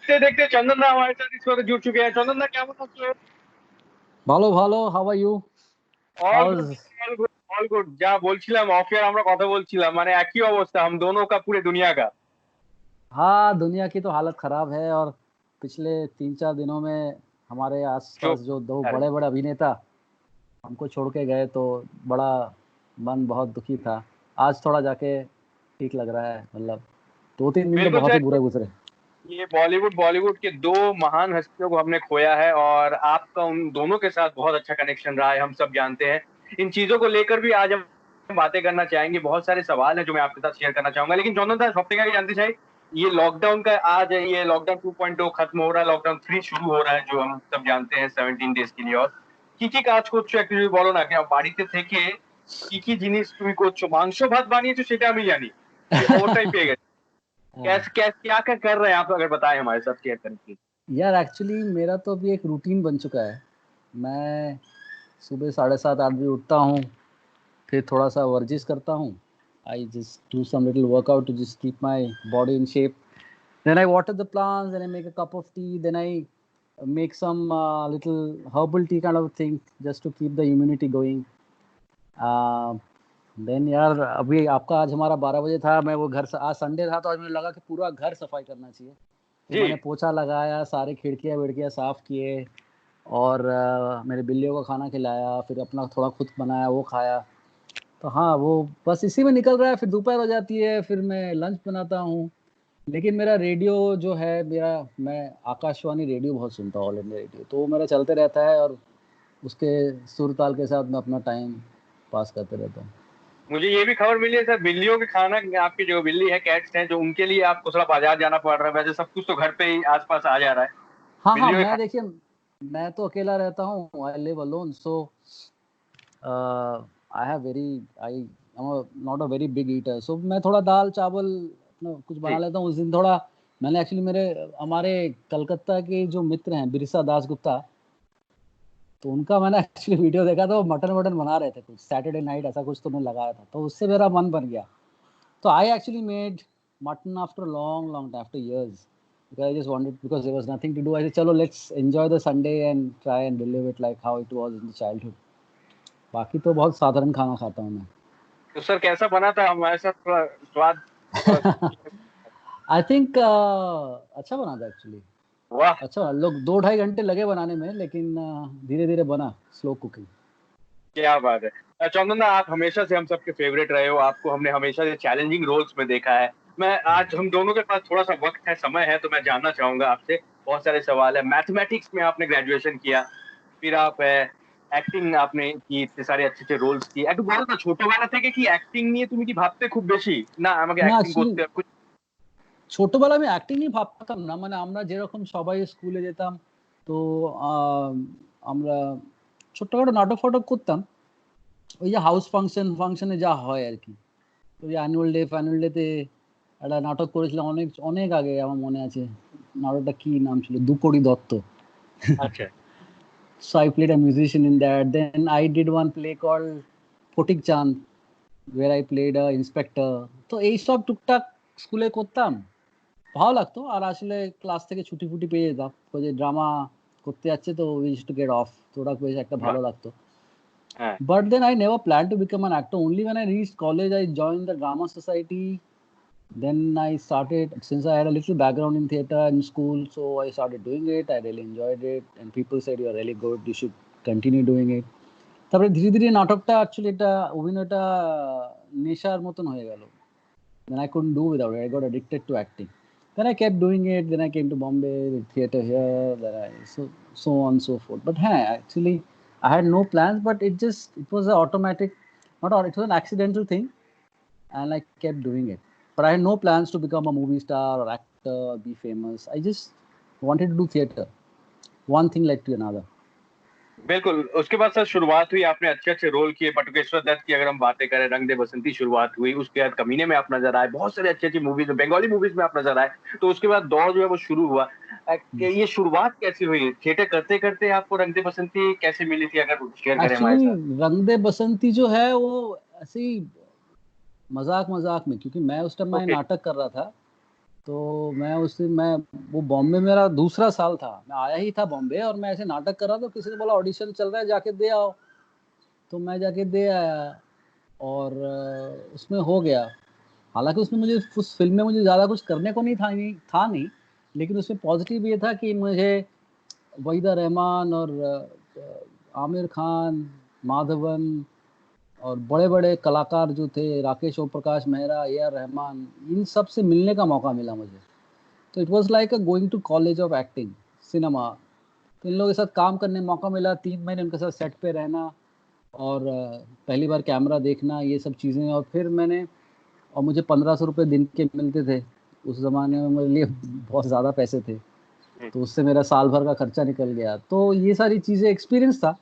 देखते देखते चंदन दा हमारे साथ इस वक्त जुड़ चुके हैं। चंदन दा কেমন আছো? ভালো ভালো, how are you? All house? Good, all good, all good. যা বলছিলাম অফ এয়ার আমরা কথা বলছিলাম, মানে একই অবস্থা हम दोनों का पूरे दुनिया का। हाँ, दुनिया की तो हालत खराब है। और पिछले 3-4 दिनों में हमारे जो आसपास जो दो अरे बड़े-बड़े अभिनेता हमको छोड़ के गए, तो बड़ा मन बहुत दुखी था। आज थोड़ा जाके ठीक लग रहा है। मतलब 2-3 दिन तो बिल्कुल बहुत ही सर, बुरे गुजरे। ये बॉलीवुड बॉलीवुड के दो महान हस्तियों को हमने खोया है और आपका उन दोनों के साथ बहुत अच्छा कनेक्शन रहा है, हम सब जानते हैं। इन चीजों को लेकर भी आज हम बातें करना चाहेंगे। बहुत सारे सवाल हैं जो मैं आपके साथ शेयर करना चाहूंगा, लेकिन चंदन दा सबसे क्या जानते चाहिए, ये लॉकडाउन का आज है, ये लॉकडाउन 2.0 खत्म हो रहा है, लॉकडाउन 3 शुरू हो रहा है जो हम सब जानते हैं 17 डेज के लिए। और কি কি কাজ করছো একটু যদি বলো না, কি বাড়িতে থেকে কি কি জিনিস তুমি করছো? মাংস ভাত বানিয়েছো সেটা আমি জানি, এই খবরটাই পেয়ে গেছি। हाँ। कैसे कैसे क्या क्या कर रहे हैं आप, अगर बताएं हमारे साथ शेयर करके। यार एक्चुअली मेरा तो अभी एक रूटीन बन चुका है। मैं सुबह 7:30-8 बजे उठता हूँ, फिर थोड़ा-सा वर्जिश करता हूँ। I just do some little workout to just keep my body in shape. Then I water the plants, then I make a cup of tea, then I make some little herbal tea kind of thing just to keep the immunity going. Uh, Then यार अभी आपका आज हमारा 12 बजे था, मैं वो घर से आज संडे था तो आज मुझे लगा कि पूरा घर सफाई करना चाहिए। तो जी। मैंने पोछा लगाया, सारी खिड़कियाँ-विड़कियाँ साफ किए और मेरे बिल्लियों को खाना खिलाया, फिर अपना थोड़ा खुद बनाया वो खाया। तो हाँ, वो बस इसी में निकल रहा है, फिर दोपहर हो जाती है, फिर मैं लंच बनाता हूँ। लेकिन मेरा रेडियो जो है मेरा मैं आकाशवाणी रेडियो बहुत सुनता हूँ, ऑल इंडिया रेडियो, तो वो मेरा चलते रहता है और उसके सुर-ताल के साथ मैं अपना टाइम पास करते रहता हूँ। मुझे ये भी खबर मिली है सर, बिल्लियों के खाना, आपकी जो बिल्ली है, कैट्स हैं जो, उनके लिए आपको थोड़ा बाजार जाना पड़ रहा है। वैसे सब कुछ तो घर पे ही आसपास आ जा रहा है। हाँ, हाँ, बिल्लियों के मैं खाना। देखिए मैं तो अकेला रहता हूँ, I live alone, so I have very I am not a very big eater, so मैं थोड़ा दाल-चावल अपना कुछ बना जी। लेता हूँ। उस दिन थोड़ा मैंने एक्चुअली मेरे हमारे कलकत्ता के जो मित्र हैं, बिरसा दासगुप्ता, तो उनका मैंने एक्चुअली वीडियो देखा था, वो मटन-वटन बना रहे थे कुछ, सैटरडे नाइट ऐसा कुछ तो उन्होंने लगाया था, तो उससे मेरा मन बन गया। So I actually made mutton after a long time, after years, because I just wanted, because there was nothing to do. I said, "Chalo, let's enjoy the Sunday and try and relive it like how it was in the childhood." बाकी तो बहुत साधारण खाना खाता हूँ तो sir कैसा बना था, हमारे साथ थोड़ा स्वाद थोड़ा मैं। आई थिंक अच्छा बना था एक्चुअली। वाह, अच्छा बना, लोग 2-2.5 घंटे लगे बनाने में, लेकिन धीरे-धीरे बना, स्लो कुकिंग। क्या बात है। चंदन दा, आप हमेशा से हम सबके फेवरेट रहे हो, आपको हमने हमेशा से चैलेंजिंग रोल्स में देखा है। मैं आज हम दोनों के पास थोड़ा सा वक्त है, समय है, तो मैं जानना चाहूंगा आपसे, बहुत सारे सवाल है। मैथमेटिक्स में आपने ग्रेजुएशन किया, फिर आप অ্যাক্টিং আপনি কি ইতনে সারে अच्छे अच्छे রোলস কি একটু বলো না, ছোটবেলা থেকে কি অ্যাক্টিং নিয়ে তুমি কি ভাবতে খুব বেশি, না আমাকে না অ্যাক্টিং আসলে করতে হবে? ছোটবেলায় আমি অ্যাক্টিং নিয়ে ভাবতাম না, মানে আমরা যেরকম সবাই স্কুলে যেতাম, তো আমরা ছোটখাটো নাটক-ফাটক করতাম। ওই যে হাউস ফাংশনে যা হয় আরকি। ওই অ্যানুয়াল ডেতে একটা নাটক করেছিলাম অনেক, অনেক আগে, আমার মনে আছে। নাটকটা কি নাম ছিল? 'দুকড়ি দত্ত'। আচ্ছা। So I played a musician in that. Then I did one play called 'Phatik চাঁদ' where I played a inspector. তো এইসব টুকটাক স্কুলে করতাম। ভালো লাগতো। আর আসলে ক্লাস থেকে ছুটি-ফুটি পেয়ে যেতাম। ওই যে ড্রামা করতে যাচ্ছে, তো we used to get off. তো ওটা বেশ একটা বাহ। ভালো লাগতো। হ্যাঁ। But then I never planned to become an actor. Only when I reached college, I joined the drama society. Then I started, since I had a little background in theater in school, so I started doing it. I really enjoyed it, and people said, "You're really good. You should continue doing it." তারপরে ধীরে ধীরে নাটকটা actually এটা অভিনয়টা নেশার মতন হয়ে গেল। Then I couldn't do without it. I got addicted to acting. Then I kept doing it. Then I came to Bombay with theater here. Then I so on so forth. But hey, actually, I had no plans. But it was an automatic, it was an accidental thing, and I kept doing it. But I had no plans to become a movie star or actor or be famous. I just wanted to do theater. One thing led to another. बिल्कुल, उसके बाद sir शुरुआत हुई, आपने अच्छे अच्छे role किए। बटुकेश्वर दत्त की अगर हम बातें करें, रंग दे बसंती शुरुआत हुई, उसके बाद कमीने में आप नजर आए, बहुत सारी अच्छी अच्छी मूवीज में, बंगाली मूवीज में आप नजर आए। तो उसके बाद दौर जो है वो शुरू हुआ। कि ये शुरुआत कैसी हुई, थिएटर करते करते आपको रंग दे बसंती कैसे मिली थी, अगर शेयर करें हमारे एक्चुअली साथ। रंग दे बसंती जो है वो ऐसे ही मजाक मजाक में, क्योंकि मैं उस टाइम मैं ओके। नाटक कर रहा था, तो मैं उस दिन मैं वो बॉम्बे मेरा दूसरा साल था, मैं आया ही था बॉम्बे और मैं ऐसे नाटक कर रहा था, किसी ने बोला ऑडिशन चल रहा है जाके दे आओ, तो मैं जाके दे आया और उसमें हो गया। हालांकि उसमें मुझे उस फिल्म में मुझे ज़्यादा कुछ करने को नहीं, लेकिन उसमें पॉजिटिव ये था कि मुझे वहीदा रहमान और आमिर खान, माधवन और बड़े-बड़े कलाकार जो थे, राकेश ओम प्रकाश मेहरा, ए आर रहमान, इन सब से मिलने का मौका मिला मुझे। तो it was like a going to college of acting, cinema. तो इन लोगों के साथ काम करने का मौका मिला, 3 महीने उनके साथ सेट पे रहना और पहली बार कैमरा देखना, ये सब चीज़ें। और फिर मैंने और मुझे 1500 रुपये दिन के मिलते थे। उस ज़माने में मेरे लिए बहुत ज़्यादा पैसे थे। तो उससे मेरा साल भर का खर्चा निकल गया। तो ये सारी चीज़ें एक्सपीरियंस था।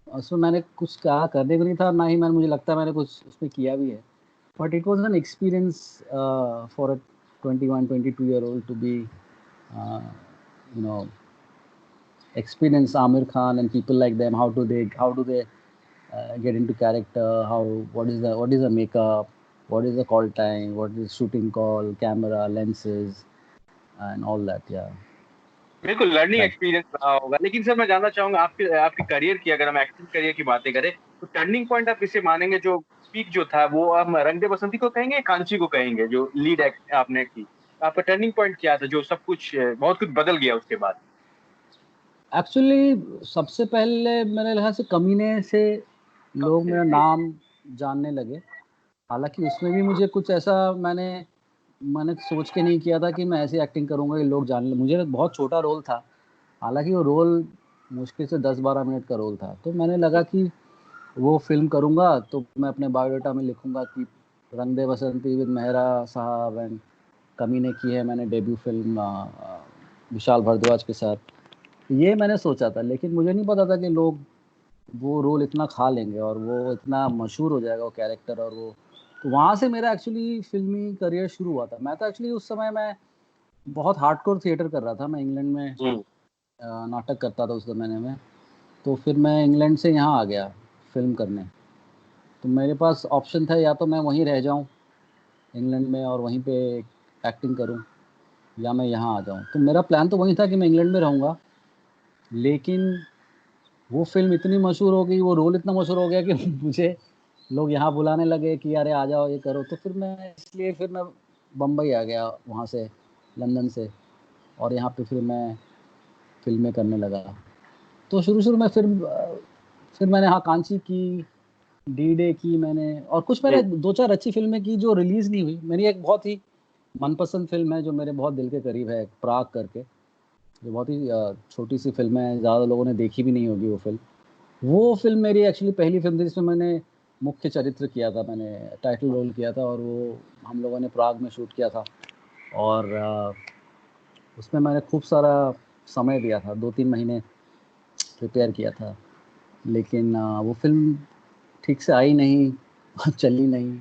उसमें मैंने कुछ कहा करने को नहीं था, ना ही मुझे लगता है मैंने कुछ उसमें किया भी है। But it was an experience for a 21, 22-year-old to be, uh, you know, experience Amir Khan and people like them. How do they get into character? What is the makeup? What is the call time? What is shooting call? Camera, lenses, and all that. Yeah. बिल्कुल learning That experience रहा होगा। लेकिन sir मैं जानना चाहूंगा आपके आपके career की, अगर हम एक्टिंग करियर की बातें करें तो टर्निंग पॉइंट आप किसे मानेंगे? जो पीक जो था वो हम रंग दे बसंती को कहेंगे या कांची को कहेंगे, जो लीड एक्ट आपने की? आपका टर्निंग पॉइंट क्या था जो सब कुछ बहुत कुछ बदल गया उसके बाद? एक्चुअली सबसे पहले मेरे ख्याल से कमीने से कब लोग से? मेरा नाम जानने लगे। हालाँकि उसमें भी मुझे कुछ ऐसा मैंने सोच के नहीं किया था कि मैं ऐसे एक्टिंग करूँगा कि लोग जान लें। मुझे बहुत छोटा रोल था। हालाँकि वो रोल मुश्किल से 10-12 मिनट का रोल था। तो मैंने लगा कि वो फ़िल्म करूँगा तो मैं अपने बायोडाटा में लिखूँगा कि रंग दे बसंती विद मेहरा साहब एंड कमीने की है मैंने डेब्यू फ़िल्म विशाल भारद्वाज के साथ। ये मैंने सोचा था, लेकिन मुझे नहीं पता था कि लोग वो रोल इतना खा लेंगे और वो इतना मशहूर हो जाएगा वो कैरेक्टर। और वो तो वहाँ से मेरा एक्चुअली फ़िल्मी करियर शुरू हुआ था। मैं तो एक्चुअली उस समय मैं बहुत हार्डकोर थिएटर कर रहा था। मैं इंग्लैंड में हम्म। नाटक करता था उस ज़माने में। तो फिर मैं इंग्लैंड से यहाँ आ गया फ़िल्म करने। तो मेरे पास ऑप्शन था या तो मैं वहीं रह जाऊँ इंग्लैंड में और वहीं पे एक्टिंग करूँ या मैं यहाँ आ जाऊँ। तो मेरा प्लान तो वही था कि मैं इंग्लैंड में रहूँगा, लेकिन वो फ़िल्म इतनी मशहूर हो गई, वो रोल इतना मशहूर हो गया कि मुझे लोग यहाँ बुलाने लगे कि अरे आ जाओ ये करो। तो फिर मैं बम्बई आ गया वहाँ से, लंदन से, और यहाँ पे फिर मैं फ़िल्में करने लगा। तो शुरू-शुरू में फिर मैंने हाँ कांची की, डी डे की मैंने, और कुछ मैंने 2-4 अच्छी फ़िल्में की जो रिलीज़ नहीं हुई। मेरी एक बहुत ही मनपसंद फ़िल्म है जो मेरे बहुत दिल के करीब है, प्राग करके, जो बहुत ही छोटी-सी फ़िल्म है, ज़्यादा लोगों ने देखी भी नहीं होगी वो फ़िल्म। वो फ़िल्म मेरी एक्चुअली पहली फ़िल्म थी जिसमें मैंने मुख्य चरित्र किया था, मैंने टाइटल रोल किया था, और वो हम लोगों ने प्राग में शूट किया था। और उसमें मैंने खूब सारा समय दिया था, 2-3 महीने प्रिपेयर किया था। लेकिन वो फ़िल्म ठीक से आई नहीं, चली नहीं।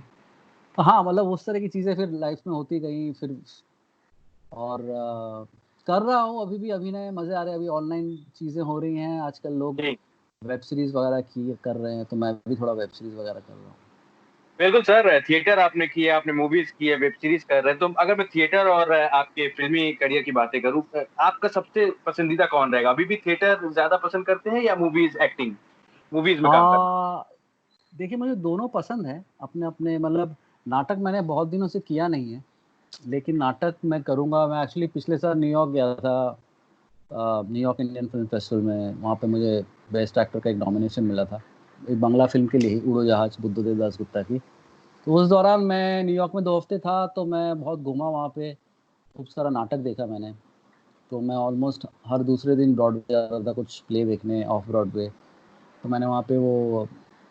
तो हाँ, मतलब उस तरह की चीज़ें फिर लाइफ़ में होती गईं फिर। और कर रहा हूँ अभी भी अभिनय, मज़े आ रहे हैं। अभी ऑनलाइन चीज़ें हो रही हैं, आजकल लोग जी। वेब सीरीज़ वगैरह कर रहे हैं, तो मैं भी थोड़ा वेब सीरीज़ वगैरह कर रहा हूँ। बिल्कुल सर, थिएटर आपने किया, आपने मूवीज की है, वेब सीरीज कर रहे हैं। तो अगर मैं थिएटर और आपके फिल्मी करियर की बातें करूँ, आपका सबसे पसंदीदा कौन रहेगा? अभी भी थिएटर ज्यादा पसंद करते हैं या मूवीज, एक्टिंग, मूवीज में काम करना? अ, देखिए मुझे दोनों पसंद हैं, अपने-अपने मतलब। नाटक मैंने बहुत दिनों से किया नहीं है, लेकिन नाटक मैं करूँगा। मैं एक्चुअली पिछले साल न्यूयॉर्क गया था, न्यूयॉर्क इंडियन फ़िल्म फेस्टिवल में। वहाँ पे मुझे बेस्ट एक्टर का एक नॉमिनेशन मिला था, एक बांग्ला फ़िल्म के लिए ही, उड़ोजाहाज, बुद्धदेव दासगुप्ता की। तो उस दौरान मैं न्यूयॉर्क में 2 हफ्ते था, तो मैं बहुत घूमा वहाँ पे, खूब सारा नाटक देखा मैंने। तो मैं ऑलमोस्ट हर दूसरे दिन ब्रॉडवे जाता था कुछ प्ले देखने, ऑफ ब्रॉडवे। तो मैंने वहाँ पे वो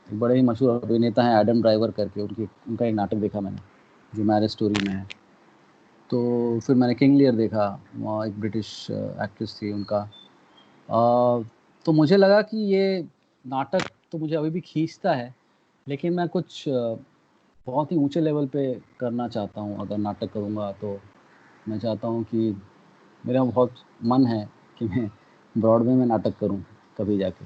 एक बड़े ही मशहूर अभिनेता हैं एडम ड्राइवर करके, उनका एक नाटक देखा मैंने, जो मैरिज स्टोरी में है। तो फिर मैंने किंग लियर देखा, वहाँ एक ब्रिटिश एक्ट्रेस थी उनका। तो मुझे लगा कि ये नाटक तो मुझे अभी भी खींचता है, लेकिन मैं कुछ बहुत ही ऊँचे लेवल पे करना चाहता हूँ। अगर नाटक करूँगा तो मैं चाहता हूँ कि मेरा बहुत मन है कि मैं ब्रॉडवे में नाटक करूँ कभी जाके।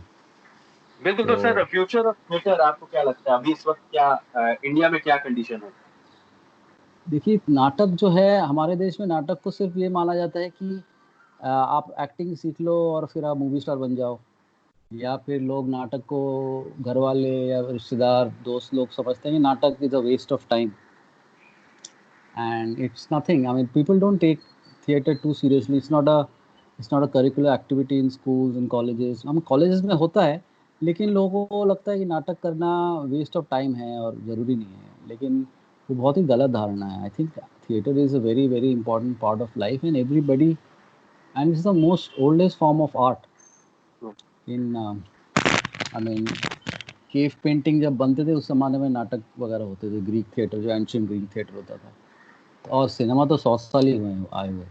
बिल्कुल। तो तो सर फ्यूचर ऑफ थिएटर आपको क्या लगता है? अभी इस वक्त क्या इंडिया में क्या कंडीशन है? देखिए नाटक जो है हमारे देश में, नाटक को सिर्फ ये माना जाता है कि आप एक्टिंग सीख लो और फिर आप मूवी स्टार बन जाओ, या फिर लोग नाटक को, घर वाले या रिश्तेदार दोस्त लोग समझते हैं कि नाटक is a waste of time, and it's nothing. I mean people don't take theatre too seriously. It's not a curricular activity in schools in colleges. हम कॉलेजेस में होता है, लेकिन लोगों को लगता है कि नाटक करना वेस्ट ऑफ टाइम है और ज़रूरी नहीं है, लेकिन वो बहुत ही गलत धारणा है। I think theatre is a very very important part of life and everybody, and it's the most oldest form of art in, I mean cave painting जब बनते थे उस ज़माने में नाटक वगैरह होते थे, ग्रीक थिएटर जो एंशियंट ग्रीक थिएटर होता था, और सिनेमा तो 100 साल ही हुए आए हुए।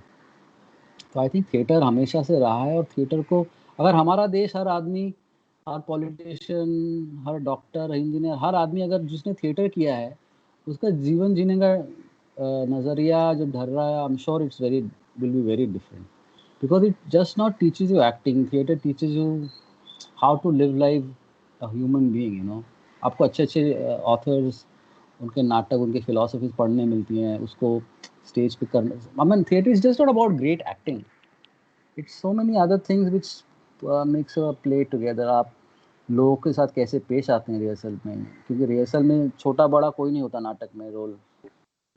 तो आई थिंक थिएटर हमेशा से रहा है, और थिएटर को अगर हमारा देश, हर आदमी, हर पॉलिटिशियन, हर डॉक्टर, इंजीनियर, हर आदमी अगर जिसने थिएटर किया है, उसका जीवन जीने का नज़रिया जो ढल रहा है, I am sure it's very will be very different, because it just not teaches you acting, theatre teaches you how to live life a human being, you know. आपको अच्छे अच्छे ऑथर्स, उनके नाटक, उनकी फिलोसफीज पढ़ने मिलती हैं, उसको स्टेज पे करने। I mean theatre is just not about great acting, it's so many other things which makes a play together. आप लोगों के साथ कैसे पेश आते हैं रिहर्सल में, क्योंकि रिहर्सल में छोटा बड़ा कोई नहीं होता, नाटक में रोल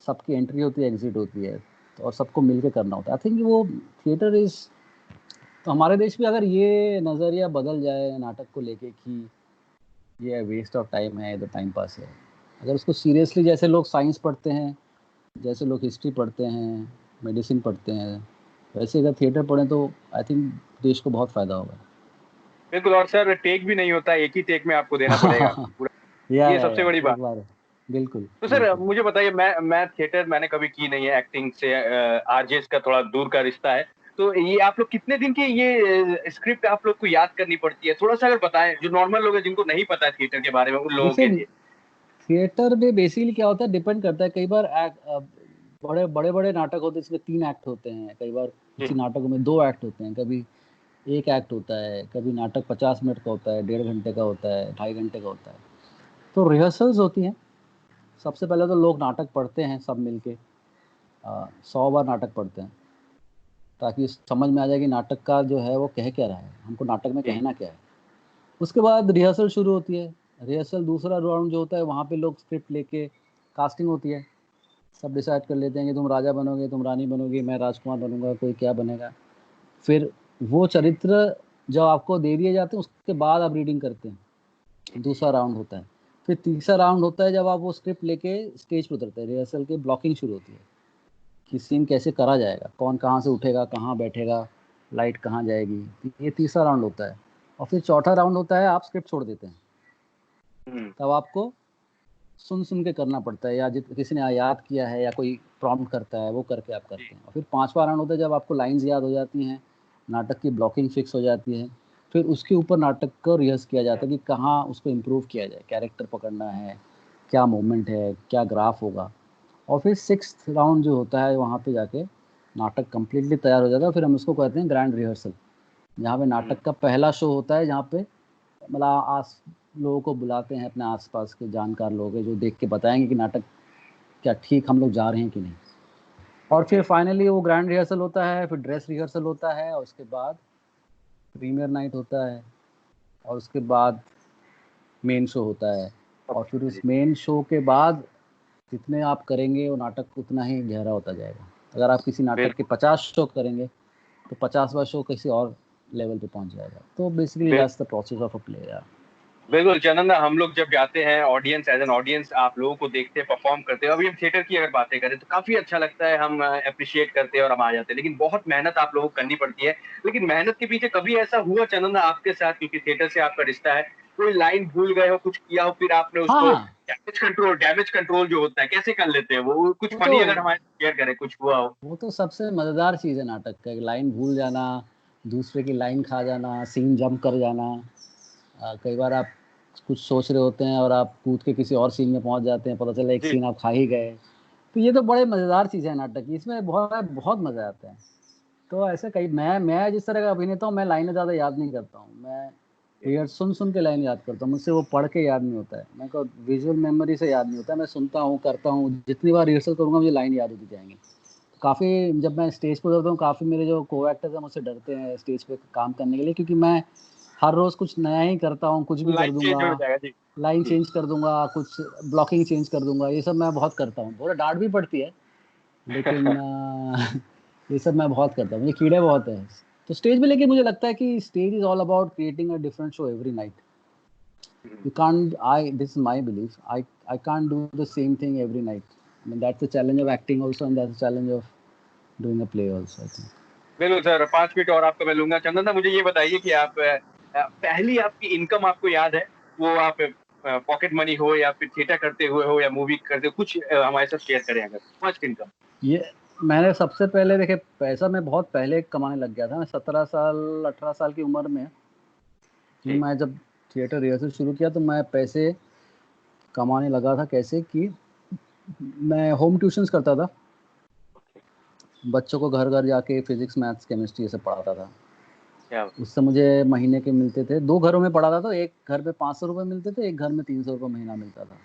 सबकी एंट्री होती है, एग्जिट होती है, तो और सबको मिलके करना होता है। आई थिंक वो थिएटर इज, तो हमारे देश में अगर ये नज़रिया बदल जाए नाटक को लेके कि ये वेस्ट ऑफ टाइम है, तो टाइम पास है, अगर उसको सीरियसली, जैसे लोग साइंस पढ़ते हैं, जैसे लोग हिस्ट्री पढ़ते हैं, मेडिसिन पढ़ते हैं, वैसे अगर थिएटर पढ़ें तो आई थिंक देश को बहुत फ़ायदा होगा। बिल्कुल। और सर टेक भी नहीं होता, एक ही टेक में आपको देना पड़ेगा पूरा, ये सबसे या बड़ी बात। एक बार, बिल्कुल तो सर बिल्कुल। मुझे बताइए, मैं थिएटर मैंने कभी की नहीं है, एक्टिंग से आरजेस का थोड़ा दूर का रिश्ता है। तो ये आप लोग कितने दिन की ये स्क्रिप्ट आप लोग को याद करनी पड़ती है, थोड़ा सा अगर बताएं, जो नॉर्मल लोग हैं जिनको नहीं पता है थिएटर के बारे में, उन लोगों जैसे के लिए। थिएटर में बेसिकली क्या होता है, डिपेंड करता है। कई बार बड़े बड़े बड़े नाटक होते हैं, इसमें 3 एक्ट होते हैं, कई बार जी किसी नाटक में 2 एक्ट होते हैं, कभी 1 एक्ट होता है, कभी नाटक 50 मिनट का होता है, 1.5 घंटे का होता है, 2.5 घंटे का होता है। तो रिहर्सल्स होती हैं। सबसे पहले तो लोग नाटक पढ़ते हैं सब मिलके, 100 बार नाटक पढ़ते हैं, ताकि समझ में आ जाए कि नाटक का जो है वो कह क्या रहा है, हमको नाटक में जी कहना क्या है। उसके बाद रिहर्सल शुरू होती है। रिहर्सल दूसरा राउंड जो होता है, वहाँ पे लोग स्क्रिप्ट लेके कास्टिंग होती है, सब डिसाइड कर लेते हैं कि तुम राजा बनोगे, तुम रानी बनोगी, मैं राजकुमार बनूंगा, कोई क्या बनेगा। फिर वो चरित्र जब आपको दे दिए जाते हैं, उसके बाद आप रीडिंग करते हैं, दूसरा राउंड होता है। फिर तीसरा राउंड होता है जब आप वो स्क्रिप्ट लेके स्टेज पर उतरते हैं, रिहर्सल की ब्लॉकिंग शुरू होती है कि सीन कैसे करा जाएगा, कौन कहाँ से उठेगा, कहाँ बैठेगा, लाइट कहाँ जाएगी। ये तीसरा राउंड होता है। और फिर चौथा राउंड होता है, आप स्क्रिप्ट छोड़ देते हैं, तब आपको सुन सुन के करना पड़ता है, या किसी ने याद किया है या कोई प्रॉम्प्ट करता है, वो करके आप करते हैं। और फिर पांचवा राउंड होता है जब आपको लाइंस याद हो जाती हैं, नाटक की ब्लॉकिंग फिक्स हो जाती है, फिर उसके ऊपर नाटक को रिहर्स किया जाता है कि कहाँ उसको इम्प्रूव किया जाए, कैरेक्टर पकड़ना है, क्या मूवमेंट है, क्या ग्राफ होगा। और फिर सिक्स्थ राउंड जो होता है, वहाँ पे जाके नाटक कम्प्लीटली तैयार हो जाता है। फिर हम उसको कहते हैं ग्रैंड रिहर्सल, जहाँ पे नाटक का पहला शो होता है, जहाँ पे मतलब आस लोगों को बुलाते हैं, अपने आसपास के जानकार लोग हैं जो देख के बताएंगे कि नाटक क्या ठीक हम लोग जा रहे हैं कि नहीं। और फिर फाइनली वो ग्रैंड रिहर्सल होता है, फिर ड्रेस रिहर्सल होता है, और उसके बाद प्रीमियर नाइट होता है, और उसके बाद मेन शो होता है। और फिर उस मेन शो के बाद जितने आप करेंगे वो नाटक उतना ही गहरा होता जाएगा। अगर आप किसी नाटक के 50 शो करेंगे तो 50वां शो किसी और लेवल पे पहुंच जाएगा। तो basically that's the process of a play यार। बिल्कुल चंदन, हम लोग जब जाते हैं ऑडियंस, एज एन ऑडियंस आप लोगों को देखते हैं परफॉर्म करते हैं, अभी हम थिएटर की अगर बातें करें तो काफी अच्छा लगता है, हम अप्रिशिएट करते हैं और हम आ जाते हैं, लेकिन बहुत मेहनत आप लोगों को करनी पड़ती है। लेकिन मेहनत के पीछे कभी ऐसा हुआ चंदन आपके साथ, क्योंकि थिएटर से आपका रिश्ता है, कोई लाइन भूल गए हो, कुछ किया हो, फिर आपने हाँ उसको हाँ, डैमेज कंट्रोल जो होता है कैसे कर लेते हैं, वो कुछ वो तो फनी अगर हमारे शेयर करें, कुछ हुआ हो। वो तो सबसे मज़ेदार चीज़ है नाटक का, लाइन भूल जाना, दूसरे की लाइन खा जाना, सीन जंप कर जाना। कई बार आप कुछ सोच रहे होते हैं और आप कूद के किसी और सीन में पहुंच जाते हैं, पता चला एक जी सीन आप खा ही गए। तो ये तो बड़े मज़ेदार चीज़ है नाटक की, इसमें बहुत बहुत मज़ा आता है। तो ऐसे कई, मैं जिस तरह का अभिनेता हूँ, मैं लाइनें ज़्यादा याद नहीं करता हूँ। मैं ये सुन के लाइन याद करता हूँ, मुझसे वो पढ़ के याद नहीं होता है, मेरे को विजुअल मेमोरी से याद नहीं होता है। मैं सुनता हूँ, करता हूँ, जितनी बार रिहर्सल करूँगा मुझे लाइन याद होती जाएंगी। काफ़ी जब मैं स्टेज पे उतरता हूँ, काफ़ी मेरे जो को एक्टर्स हैं मुझसे डरते हैं स्टेज पे काम करने के लिए, क्योंकि मैं हर रोज़ कुछ नया ही करता हूँ, कुछ भी कर लाइन चेंज दूंगा, हो जाएगा जी। लाइन जी। चेंज कर दूंगा, कुछ ब्लॉकिंग चेंज कर दूंगा, ये सब मैं बहुत करता हूँ। थोड़ा डांट भी पड़ती है, लेकिन ये सब मैं बहुत करता हूँ, मुझे कीड़े बहुत है। तो स्टेज पे लेके मुझे लगता है कि stage is all about creating a different show every night. You can't, this is my belief, I can't do the same thing every night. I mean, that's the challenge of acting also, and that's the challenge of doing a play also, I think. बिल्कुल sir, 5 minute और आपका मैं लूंगा। चंदन दा, मुझे ये बताइए कि आप पहली आपकी इनकम आपको याद है, वो आप पॉकेट मनी हो या फिर थिएटर करते हुए हो या मूवी करते हुए, कुछ हमारे साथ शेयर करें अगर फर्स्ट इनकम। ये मैंने सबसे पहले देखे पैसा मैं बहुत पहले कमाने लग गया था। मैं 17 साल 18 साल की उम्र में जी। मैं जब थिएटर रिहर्सल शुरू किया तो मैं पैसे कमाने लगा था। कैसे कि मैं होम ट्यूशंस करता था, बच्चों को घर घर जाके फिजिक्स मैथ्स केमिस्ट्री ये सब पढ़ाता था। क्या? उससे मुझे महीने के मिलते थे, 2 घरों में पढ़ाता था, एक घर पे 500 रुपये मिलते थे, एक घर में 300 रुपये महीना मिलता था।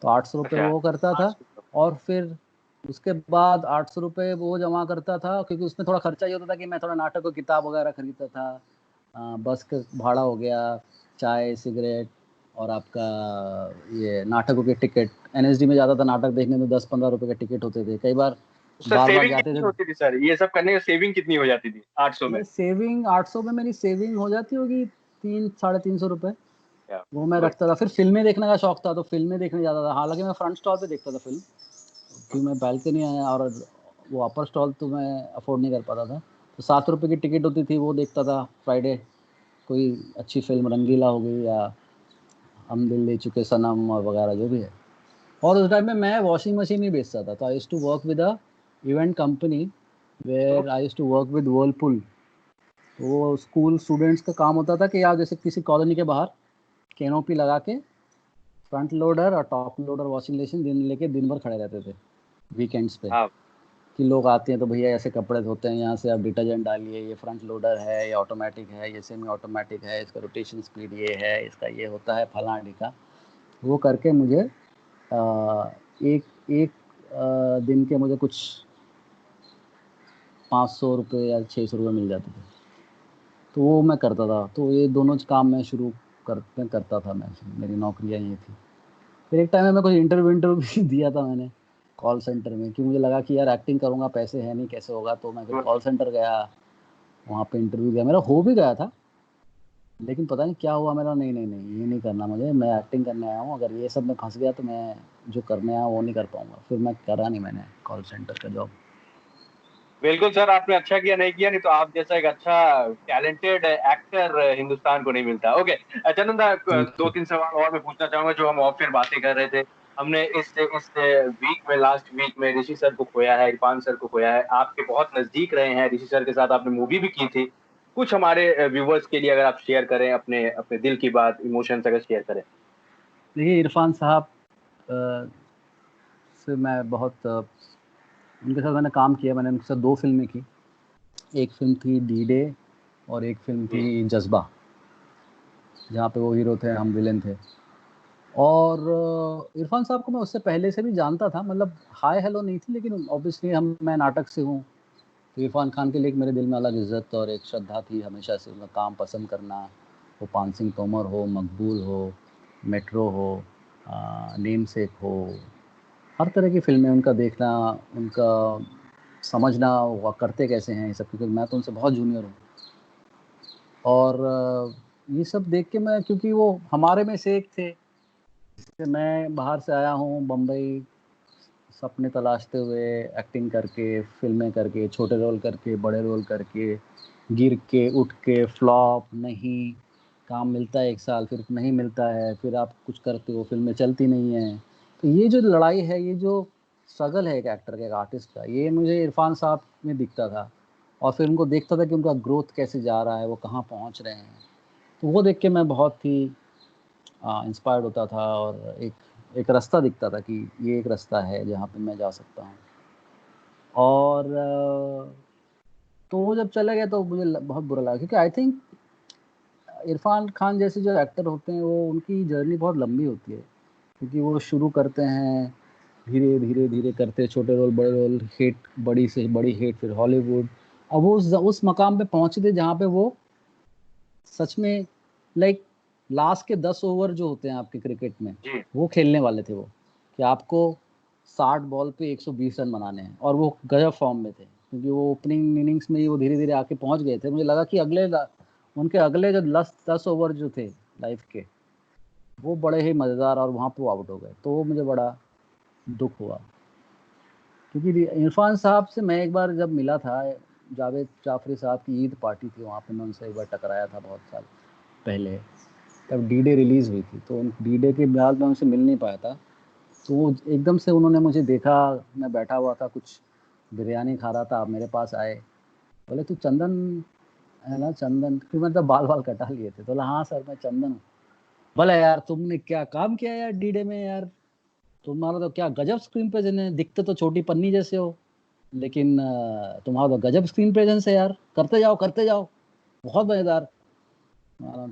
तो 800 रुपये अच्छा। वो करता था, 5 मिनट। और फिर उसके बाद 800 रुपये वो जमा करता था, क्योंकि उसमें थोड़ा खर्चा ये होता था कि मैं थोड़ा नाटक को किताब वगैरह खरीदता था, बस का भाड़ा हो गया, चाय सिगरेट, और आपका ये नाटकों के टिकट। एनएसडी में जाता था नाटक देखने में, 10-15 रुपये के टिकट होते थे, कई बार सर बार बार सेविंग जाते कितनी थे। होती थी सर, ये सब करने का सेविंग कितनी हो जाती थी 800 में? ये सेविंग 800 में मेरी सेविंग हो जाती होगी 300-350 रुपये। क्या? वो मैं गुड। रखता था। फिर फिल्में देखने का शौक था, तो फिल्में देखने जाता था। हालांकि मैं फ्रंट स्टॉल पे देखता था फिल्म, क्योंकि मैं बैल्कनी आया, और वो अपर स्टॉल तो मैं अफोर्ड नहीं कर पाता था। तो 7 रुपये की टिकट होती थी, वो देखता था फ्राइडे। कोई अच्छी फिल्म रंगीला हो गई, या हम दिल ले चुके सनम, और वगैरह जो भी है। और उस टाइम में मैं वॉशिंग मशीन ही बेचता था। तो I used to work with a event company where I used to work with Whirlpool. तो वो स्कूल स्टूडेंट्स का काम होता था कि आप जैसे किसी कॉलोनी के बाहर कैनोपी लगा के फ्रंट लोडर और टॉप लोडर वॉशिंग मशीन दिन भर खड़े रहते थे वीकेंड्स पे। हाँ। कि लोग आते हैं तो भैया ऐसे कपड़े धोते हैं, यहाँ से आप डिटर्जेंट डालिए, ये फ्रंट लोडर है, ये ऑटोमेटिक है, ये सेमी ऑटोमेटिक है, इसका रोटेशन स्पीड ये है, इसका ये होता है, फलां ढिका। वो करके मुझे एक एक दिन के मुझे कुछ 500 रुपये या 600 रुपये मिल जाते थे। तो वो मैं करता था। तो ये दोनों काम मैं शुरू करता था। मैं मेरी नौकरियाँ ये थी। फिर एक टाइम में मैं कुछ इंटरव्यू भी दिया था मैंने कॉल सेंटर में, कि मुझे लगा कि यार एक्टिंग करूँगा, पैसे है नहीं, कैसे होगा। तो मैं फिर कॉल सेंटर गया, वहाँ पे इंटरव्यू दिया, मेरा हो भी गया था। लेकिन पता नहीं क्या हुआ मेरा, नहीं नहीं नहीं ये नहीं करना मुझे, मैं एक्टिंग करने आया हूँ, अगर ये सब में फंस गया तो मैं जो करने आया वो नहीं कर पाऊँगा। फिर मैं करा नहीं मैंने कॉल सेंटर का जॉब। बिल्कुल सर, आपने अच्छा किया, नहीं किया, नहीं तो आप जैसा एक अच्छा टैलेंटेड एक्टर हिंदुस्तान को नहीं मिलता। ओके चंदन दा, थैंक दो यू। तीन सवाल और मैं पूछना चाहूंगा जो हम ऑफ एयर बातें कर रहे थे। हमने इस वीक में, लास्ट वीक में ऋषि सर को खोया है, इरफान सर को खोया है। आपके बहुत नजदीक रहे हैं, ऋषि सर के साथ आपने मूवी भी की थी। कुछ हमारे व्यूवर्स के लिए अगर आप शेयर करें अपने अपने दिल की बात, इमोशंस अगर शेयर करें। देखिए इरफान साहब से मैं बहुत उनके साथ मैंने काम किया। मैंने उनके साथ 2 फिल्में की। एक फिल्म थी डी डे, और एक फिल्म जी। थी जज्बा, जहाँ पे वो हीरो थे, हम विलेन थे। और इरफान साहब को मैं उससे पहले से भी जानता था, मतलब हाय हेलो नहीं थी, लेकिन ऑब्वियसली मैं नाटक से हूँ। तो इरफान खान के लिए एक मेरे दिल में अलग इज्जत और एक श्रद्धा थी हमेशा से। उनका काम पसंद करना, वो पान सिंह तोमर हो, मकबूल हो, मेट्रो हो, नेम सेक हो, हर तरह की फिल्में उनका देखना, उनका समझना वो करते कैसे हैं ये सब, क्योंकि मैं तो उनसे बहुत जूनियर हूँ। और ये सब देख के मैं, क्योंकि वो हमारे में से एक थे। जैसे मैं बाहर से आया हूँ बम्बई, सपने तलाशते हुए, एक्टिंग करके, फिल्में करके, छोटे रोल करके, बड़े रोल करके, गिर के, उठ के, फ्लॉप नहीं, काम मिलता है 1 साल, फिर नहीं मिलता है, फिर आप कुछ करते हो, फिल्में चलती नहीं हैं। तो ये जो लड़ाई है, ये जो स्ट्रगल है एक एक्टर का, एक आर्टिस्ट का, ये मुझे इरफान साहब में दिखता था। और फिर उनको देखता था कि उनका ग्रोथ कैसे जा रहा है, वो कहाँ पहुँच रहे हैं। तो वो देख के मैं बहुत ही इंस्पायर्ड होता था, और एक एक रास्ता दिखता था कि ये एक रास्ता है जहाँ पे मैं जा सकता हूँ। और तो वो जब चले गए तो मुझे बहुत बुरा लगा, क्योंकि आई थिंक इरफान खान जैसे जो एक्टर होते हैं वो उनकी जर्नी बहुत लंबी होती है, क्योंकि वो शुरू करते हैं धीरे धीरे धीरे करते, छोटे रोल बड़े रोल, हिट, बड़ी से बड़ी हिट, फिर हॉलीवुड। अब वो उस मकाम पे पहुंचे थे जहाँ पे वो सच में लाइक लास्ट के 10 ओवर जो होते हैं आपके क्रिकेट में, वो खेलने वाले थे वो, कि आपको 60 बॉल पे 120 रन बनाने हैं, और वो गजब फॉर्म में थे, क्योंकि वो ओपनिंग इनिंग्स में ही वो धीरे धीरे आके पहुंच गए थे। मुझे लगा कि उनके अगले जो 10 ओवर जो थे लाइफ के, वो बड़े ही मज़ेदार, और वहाँ पे वो आउट हो गए, तो वो मुझे बड़ा दुख हुआ। क्योंकि इरफान साहब से मैं एक बार जब मिला था, जावेद जाफरी साहब की ईद पार्टी थी, वहाँ पे मैं उनसे एक बार टकराया था बहुत साल पहले, तब डी-डे रिलीज़ हुई थी, तो डी-डे के बाद मैं उनसे मिल नहीं पाया था। तो वो एकदम से उन्होंने मुझे देखा, मैं बैठा हुआ था कुछ बिरयानी खा रहा था, आप मेरे पास आए, बोले तू चंदन है ना, चंदन, फिर मतलब बाल कटा लिए थे, तो बोला हाँ सर मैं चंदन हूँ। बोला यार तुमने क्या काम किया यार डी-डे में यार, तुम्हारा तो क्या गजब स्क्रीन प्रेजेंस है, दिखते तो छोटी पन्नी जैसे हो, लेकिन तुम्हारा तो गजब स्क्रीन प्रेजेंस है यार, करते जाओ, बहुत मज़ेदार।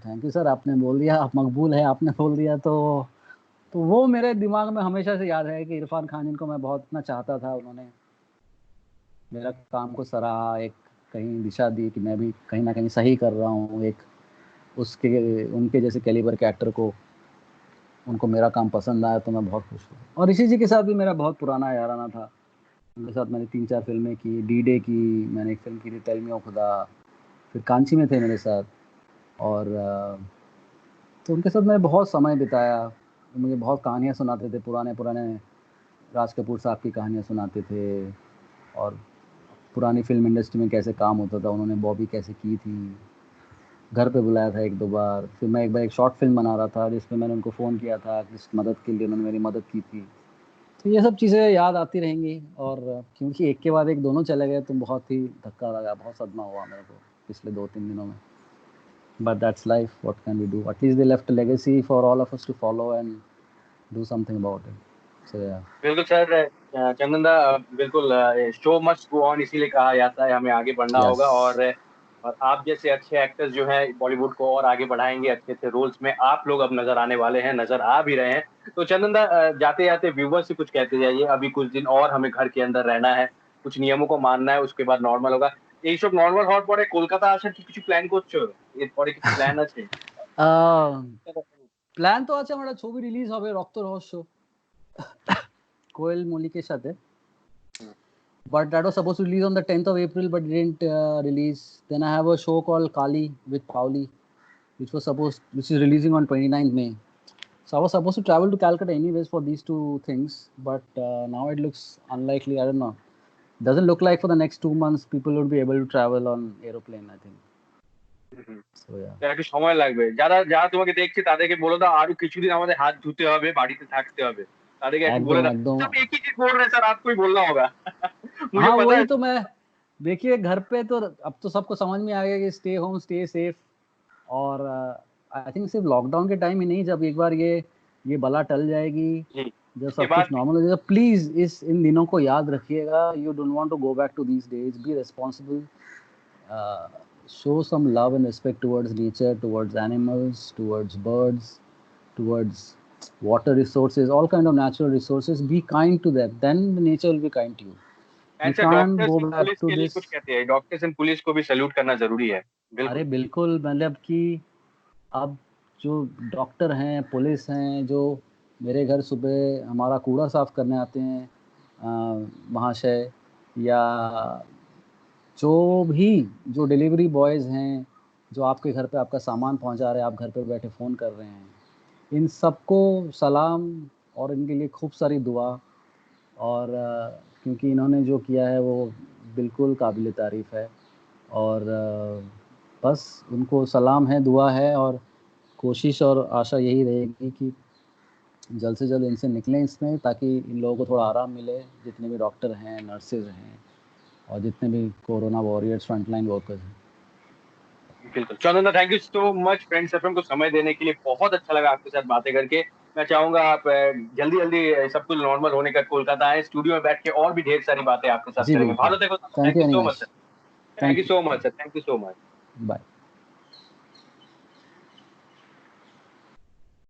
थैंक यू सर, आपने बोल दिया, आप मकबूल है, आपने बोल दिया, तो वो मेरे दिमाग में हमेशा से याद है कि इरफान खान जिनको मैं बहुत इतना चाहता था, उन्होंने मेरा काम को सराहा, एक कहीं दिशा दी कि मैं भी कहीं ना कहीं सही कर रहा हूँ, एक उसके उनके जैसे कैलिबर के एक्टर को, उनको मेरा काम पसंद आया, तो मैं बहुत खुश हूँ। और ऋषि जी के साथ भी मेरा बहुत पुराना याराना था, उनके साथ मैंने 3-4 फिल्में की, डी-डे की, मैंने एक फिल्म की थी टेल मी ओ खुदा, फिर कांची में थे मेरे साथ, और तो उनके साथ मैंने बहुत समय बिताया। मुझे बहुत कहानियाँ सुनाते थे, पुराने राज कपूर साहब की कहानियाँ सुनाते थे, और पुरानी फिल्म इंडस्ट्री में कैसे काम होता था, उन्होंने बॉबी कैसे की थी, घर पे बुलाया था 1-2 बार। फिर मैं एक बार एक शॉर्ट फिल्म बना रहा था जिसमें मैंने उनको फ़ोन किया था, जिस मदद के लिए उन्होंने मेरी मदद की थी। तो ये सब चीज़ें याद आती रहेंगी, और क्योंकि एक के बाद एक दोनों चले गए, तो बहुत ही धक्का लगा, बहुत सदमा हुआ मेरे को पिछले 2-3 दिनों में। But that's life, what can we do, at least they left a legacy for all of us to follow and do something about it. So yeah. बिल्कुल सर, चंदन दा, बिल्कुल, शो मस्ट गो ऑन, इसीलिए कहा जाता है, हमें आगे बढ़ना यस। होगा, और आप जैसे अच्छे एक्टर्स जो हैं बॉलीवुड को और आगे बढ़ाएंगे, अच्छे अच्छे रोल्स में आप लोग अब नजर आने वाले हैं, नजर आ भी रहे हैं। तो चंदन दा, जाते जाते व्यूवर्स से कुछ कहते जाइए, अभी कुछ दिन और हमें घर के अंदर रहना है, कुछ नियमों को मानना है, उसके बाद नॉर्मल होगा। এইসব নর্মাল হওয়ার পরে কলকাতা আসার কি কিছু প্ল্যান করছো? এরপরে কিছু প্ল্যান আছে? প্ল্যান তো আছে, আমার একটা ছবি রিলিজ হবে রক্ত রহস্য, কোয়েল মল্লিকের সাথে, but that was supposed to release on the 10th of April, but didn't release. Then I have a show called Kali with Pauli, which is releasing on 29th May. So I was supposed to travel to Calcutta anyways for these two things, but now it looks unlikely. I don't know. Doesn't look like for the next 2 months people would be able to travel on aeroplane, I think. So yeah. একটু সময় লাগবে। যারা যারা তোমাকে দেখছে তাদেরকে বলে দাও আরো কিছুদিন আমাদের হাত ধুতে হবে, বাড়িতে থাকতে হবে। তাদেরকে একটু বলে एकदम दाओ। एकदम। सब एक ही चीज बोल रहे हैं सर, आपको ही बोलना होगा। मुझे हाँ पता वही है। तो मैं, देखिए घर पे तो अब तो सबको समझ में आ गया कि स्टे होम स्टे सेफ, और आई थिंक सिर्फ लॉकडाउन के टाइम ही नहीं, जब एक बार ये बला टल जाएगी, जी, जब उसके सब कुछ बाद नॉर्मल हो जाएगा, प्लीज इन दिनों को याद रखिएगा, you don't want to go back to these days, be responsible, show some love and respect towards nature, towards animals, towards birds, towards water resources, all kind of natural resources. Be kind to them, then the nature will be kind to you. We and sir, can't doctors go and back police to के लिए this. कुछ कहते हैं, doctors and police को भी salute करना जरूरी है। अरे बिल्कुल। बिल्कुल, मतलब कि अब जो डॉक्टर हैं, पुलिस हैं, जो मेरे घर सुबह हमारा कूड़ा साफ करने आते हैं, महाशय, या जो भी जो डिलीवरी बॉयज़ हैं, जो आपके घर पे आपका सामान पहुंचा रहे हैं, आप घर पे बैठे फ़ोन कर रहे हैं, इन सबको सलाम, और इनके लिए खूब सारी दुआ, और क्योंकि इन्होंने जो किया है वो बिल्कुल काबिल तारीफ़ है, और बस उनको सलाम है, दुआ है, और कोशिश और आशा यही रहेगी कि जल्द से जल्द इनसे निकलें इसमें, ताकि इन लोगों को थोड़ा आराम मिले, जितने भी डॉक्टर हैं, नर्सेज हैं, और जितने भी कोरोना वॉरियर्स, फ्रंटलाइन वर्कर्स हैं। बिल्कुल चंदन दा, thank you so much friends FM को समय देने के लिए, बहुत अच्छा लगा आपके साथ बातें करके। मैं चाहूंगा आप जल्दी जल्दी सब कुछ नॉर्मल होने का कोलकाता आए, स्टूडियो में बैठ के और भी ढेर सारी बातें आपके साथ जी करेंगे। बिल्कुल। भालो देखो, thank thank you you so much Animesh. Sir. Thank thank you you. So much sir, thank you so much. Bye.